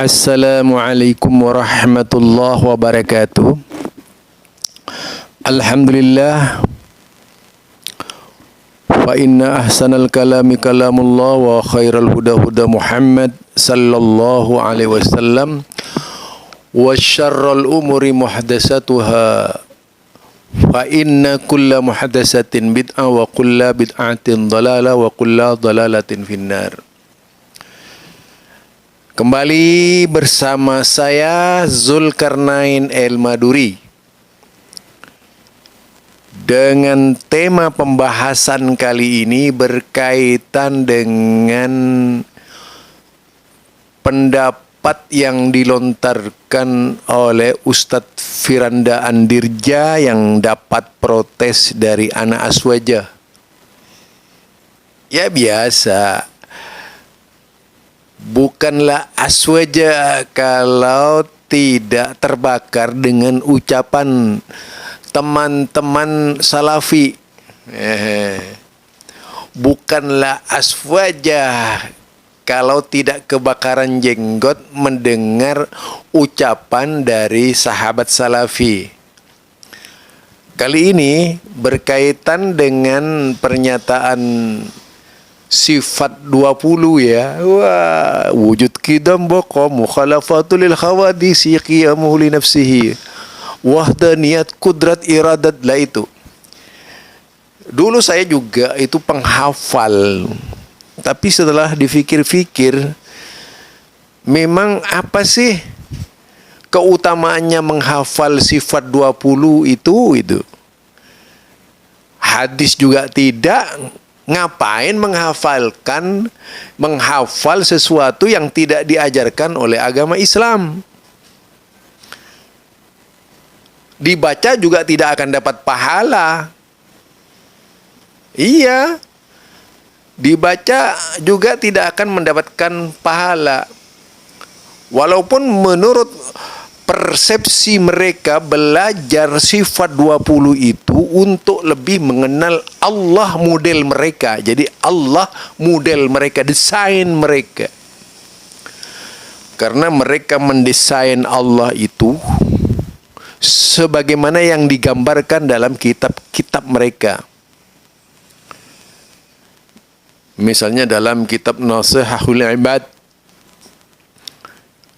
Assalamualaikum warahmatullahi wabarakatuh. Alhamdulillah. Fa inna ahsanal kalami kalamullah wa khairal huda huda Muhammad sallallahu alaihi wasallam wa syarrul umuri muhdatsatuha fa inna kulla muhdatsatin bid'ah wa kulla bid'atin dhalalah wa kulla dhalalatin finnar. Kembali bersama saya Zulkarnain El-Maduri dengan tema pembahasan kali ini berkaitan dengan pendapat yang dilontarkan oleh Ustadz Firanda Andirja yang dapat protes dari anak Aswaja. Ya biasa. Bukanlah Aswaja kalau tidak terbakar dengan ucapan teman-teman Salafi. Bukanlah Aswaja kalau tidak kebakaran jenggot mendengar ucapan dari sahabat Salafi. Kali ini berkaitan dengan pernyataan sifat 20 ya. Wah, wujud qidam baqa mukhalafatul lil khawadisi qiyamuhu li nafsihi wahdaniyat kudrat iradat lah itu. Dulu saya juga itu penghafal. Tapi setelah dipikir-fikir, memang apa sih keutamaannya menghafal sifat 20 itu? Hadis juga tidak. Ngapain menghafal sesuatu yang tidak diajarkan oleh agama Islam? Dibaca juga tidak akan dapat pahala. Iya. Dibaca juga tidak akan mendapatkan pahala. Walaupun menurut persepsi mereka belajar sifat 20 itu untuk lebih mengenal Allah model mereka. Jadi Allah model mereka, desain mereka. Karena mereka mendesain Allah itu sebagaimana yang digambarkan dalam kitab-kitab mereka. Misalnya dalam kitab Nasihahul Ibad,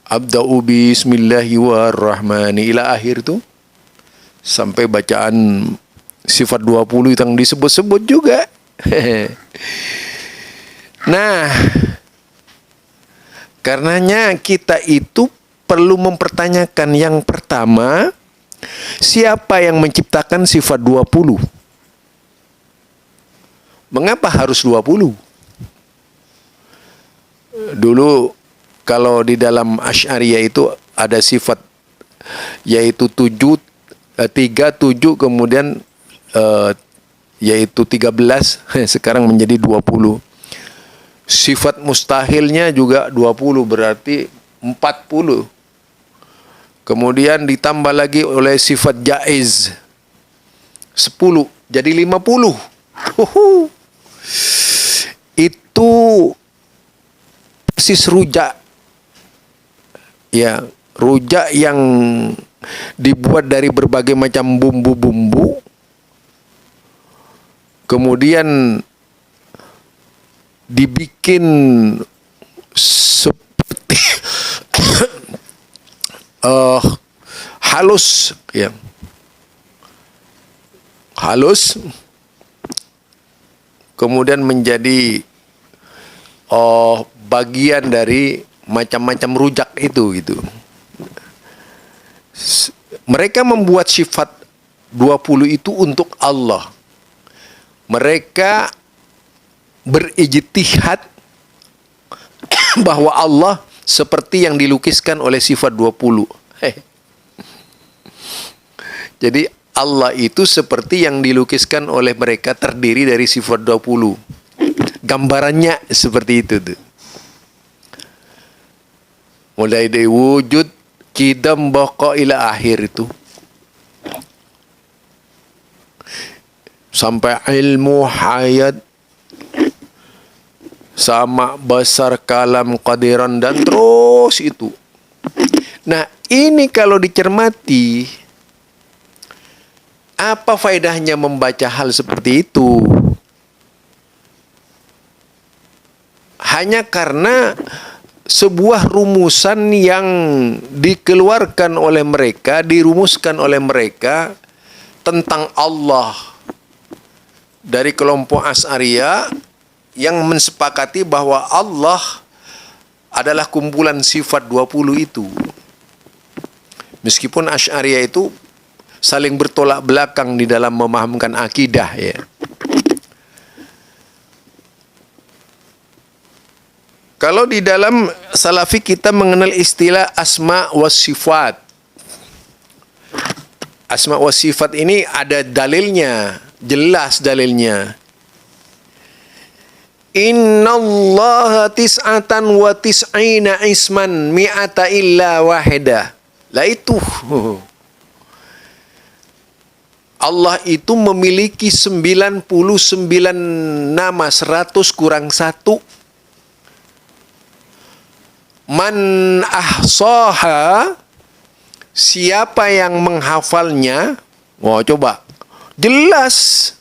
Abda'u bismillahirrahmani ila akhir tu, sampai bacaan sifat 20 yang disebut-sebut juga. Nah, karenanya kita itu perlu mempertanyakan yang pertama, siapa yang menciptakan sifat 20? Mengapa harus 20? Dulu kalau di dalam Asy'ariyah itu ada sifat yaitu 3, 7, kemudian yaitu 13, sekarang menjadi 20. Sifat mustahilnya juga 20, berarti 40. Kemudian ditambah lagi oleh sifat jaiz 10, jadi 50. Itu persis rujak. Ya, rujak yang dibuat dari berbagai macam bumbu-bumbu. Kemudian dibikin seperti halus, ya. Halus. Kemudian menjadi bagian dari macam-macam rujak itu gitu. Mereka membuat sifat 20 itu untuk Allah. Mereka berijtihad bahwa Allah seperti yang dilukiskan oleh sifat 20. Jadi Allah itu seperti yang dilukiskan oleh mereka, terdiri dari sifat 20. Gambarannya seperti itu tuh. Mulai dari wujud, qidam, baqa ila akhir itu. Sampai ilmu, hayat, sama besar, kalam, qadiran, dan terus itu. Nah, ini kalau dicermati, apa faedahnya membaca hal seperti itu? Hanya karena sebuah rumusan yang dikeluarkan oleh mereka, dirumuskan oleh mereka tentang Allah dari kelompok Asy'ariyah yang mensepakati bahwa Allah adalah kumpulan sifat 20 itu. Meskipun Asy'ariyah itu saling bertolak belakang di dalam memahamkan akidah, ya. Kalau di dalam Salafi kita mengenal istilah asma wa sifat. Asma wa sifat ini ada dalilnya, jelas dalilnya. Innallaha tis'atan wa tis'ina isman mi'ata illa wahidah. Lah itu. Allah itu memiliki 99 nama, 100 kurang 1. Man ahsaha, siapa yang menghafalnya? Wah, coba. Jelas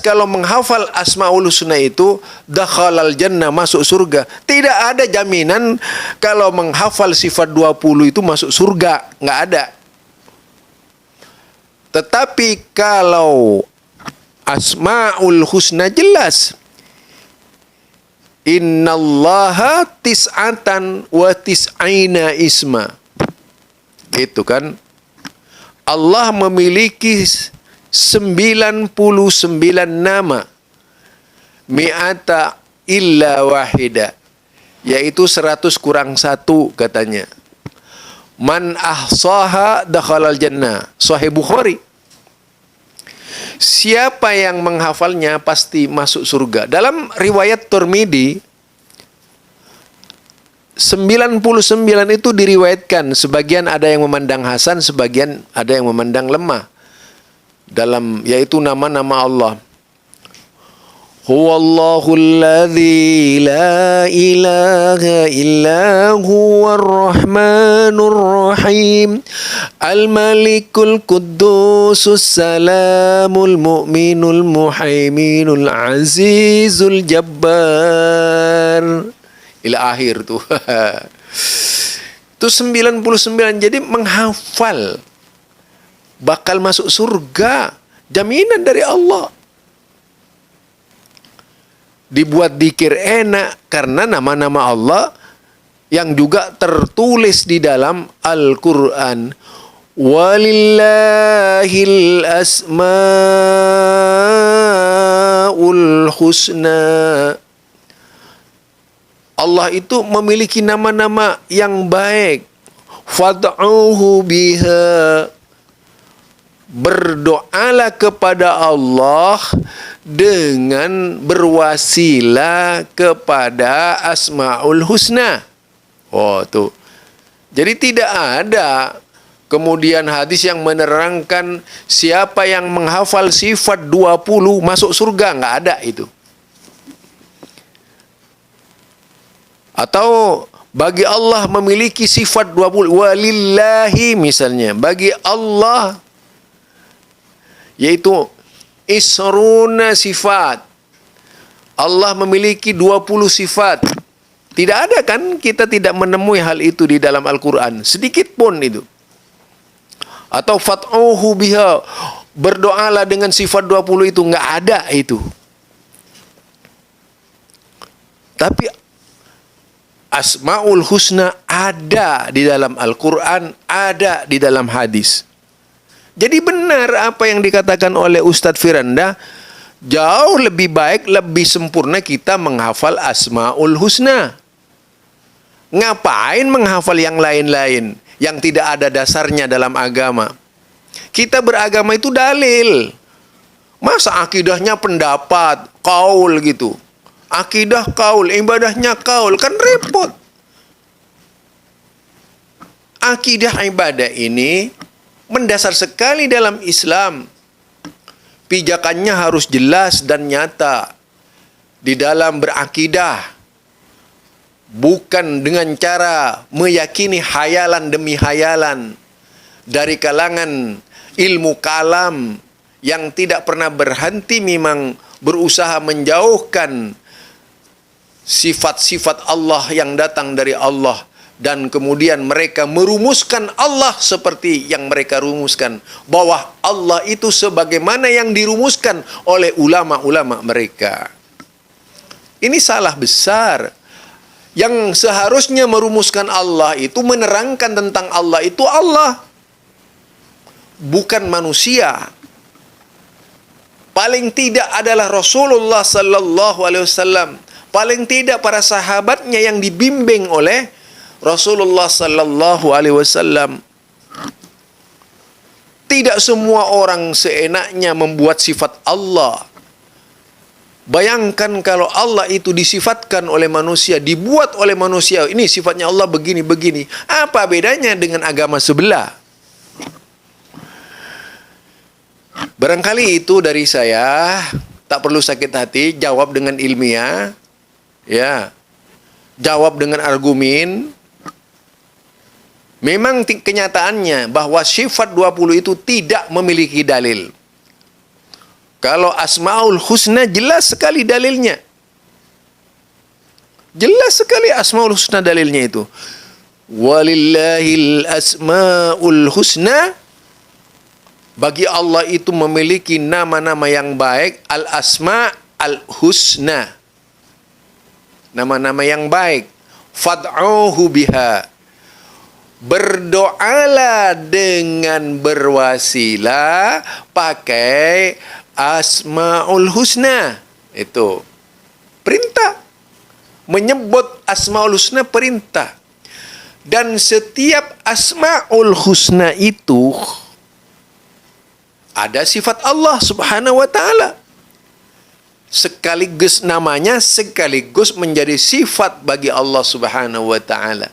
kalau menghafal Asmaul Husna itu dakhalal jannah, masuk surga. Tidak ada jaminan kalau menghafal sifat 20 itu masuk surga, nggak ada. Tetapi kalau Asmaul Husna jelas, innallaha tis'atan wa tis'ina isma. Gitu kan? Allah memiliki 99 nama, mi'ata illa wahida, yaitu 100 kurang 1 katanya. Man ahsaha dakhalal jannah, Sahih Bukhari. Siapa yang menghafalnya pasti masuk surga. Dalam riwayat Tirmidzi 99 itu diriwayatkan, sebagian ada yang memandang hasan, sebagian ada yang memandang lemah. Dalam yaitu nama-nama Allah. Huwallahul ladzi la ilaha illa huwar rahmanur rahim al-malikul quddusus salamul mu'minul muhaiminul azizul jabbar ila akhir tuh. Itu 99, jadi menghafal bakal masuk surga, jaminan dari Allah. Dibuat dzikir enak karena nama-nama Allah yang juga tertulis di dalam Al-Quran. Walillahil asmaul husna. Allah itu memiliki nama-nama yang baik. Fad'uhu biha. Berdoalah kepada Allah dengan berwasilah kepada Asmaul Husna. Oh, tuh. Jadi tidak ada kemudian hadis yang menerangkan siapa yang menghafal sifat 20 masuk surga, nggak ada itu. Atau bagi Allah memiliki sifat 20, walillahi misalnya, bagi Allah yaitu isruna sifat. Allah memiliki 20 sifat. Tidak ada kan, kita tidak menemui hal itu di dalam Al-Quran, sedikit pun itu. Atau fat'uhu biha, berdoalah dengan sifat 20 itu, nggak ada itu. Tapi Asmaul Husna ada di dalam Al-Quran, ada di dalam hadis. Jadi benar apa yang dikatakan oleh Ustadz Firanda, jauh lebih baik, lebih sempurna kita menghafal Asmaul Husna. Ngapain menghafal yang lain-lain yang tidak ada dasarnya dalam agama? Kita beragama itu dalil. Masa akidahnya pendapat, kaul gitu. Akidah kaul, ibadahnya kaul, kan repot. Akidah ibadah ini mendasar sekali dalam Islam. Pijakannya harus jelas dan nyata di dalam berakidah. bukan dengan cara meyakini hayalan demi hayalan dari kalangan ilmu kalam yang tidak pernah berhenti memang berusaha menjauhkan sifat-sifat Allah yang datang dari Allah, dan kemudian mereka merumuskan Allah seperti yang mereka rumuskan, bahwa Allah itu sebagaimana yang dirumuskan oleh ulama-ulama mereka. Ini salah besar. Yang seharusnya merumuskan Allah itu, menerangkan tentang Allah itu Allah, bukan manusia. Paling tidak adalah Rasulullah sallallahu alaihi wasallam, paling tidak para sahabatnya yang dibimbing oleh Rasulullah sallallahu alaihi wasallam. Tidak semua orang seenaknya membuat sifat Allah. Bayangkan kalau Allah itu disifatkan oleh manusia, dibuat oleh manusia, ini sifatnya Allah begini-begini. Apa bedanya dengan agama sebelah? Barangkali itu dari saya, tak perlu sakit hati, jawab dengan ilmiah, ya, jawab dengan argumen. Memang kenyataannya bahwa sifat 20 itu tidak memiliki dalil. Kalau Asmaul Husna jelas sekali dalilnya. Jelas sekali Asmaul Husna dalilnya itu. Walillahil asmaul husna. Bagi Allah itu memiliki nama-nama yang baik. Al-asma al-husna. Nama-nama yang baik. Fad'uhu biha. Berdoalah dengan berwasilah pakai Asmaul Husna. Itu perintah. Menyebut Asmaul Husna perintah. Dan setiap Asmaul Husna itu ada sifat Allah Subhanahu wa ta'ala. Sekaligus namanya, sekaligus menjadi sifat bagi Allah Subhanahu wa ta'ala.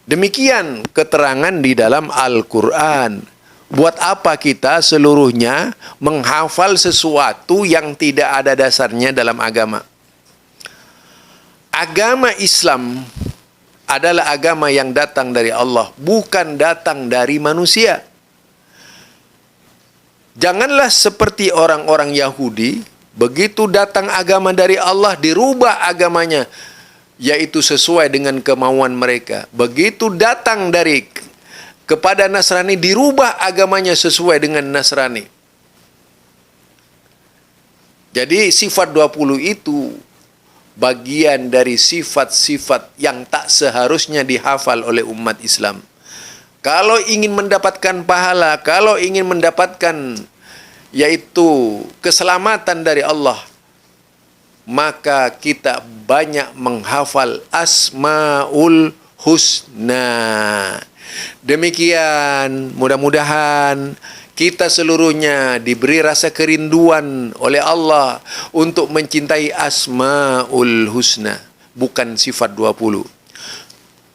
Demikian keterangan di dalam Al-Quran. Buat apa kita seluruhnya menghafal sesuatu yang tidak ada dasarnya dalam agama? Agama Islam adalah agama yang datang dari Allah, bukan datang dari manusia. Janganlah seperti orang-orang Yahudi, begitu datang agama dari Allah, dirubah agamanya, yaitu sesuai dengan kemauan mereka. Begitu datang dari kepada Nasrani, dirubah agamanya sesuai dengan Nasrani. Jadi sifat 20 itu bagian dari sifat-sifat yang tak seharusnya dihafal oleh umat Islam. Kalau ingin mendapatkan pahala, kalau ingin mendapatkan yaitu keselamatan dari Allah, maka kita banyak menghafal Asmaul Husna. Demikian, mudah-mudahan kita seluruhnya diberi rasa kerinduan oleh Allah untuk mencintai Asmaul Husna, bukan sifat 20.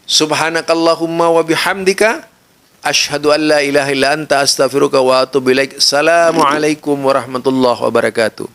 Subhanakallahumma wa bihamdika asyhadu an la ilaha illa anta astaghfiruka wa atubu ilaik. Assalamualaikum warahmatullahi wabarakatuh.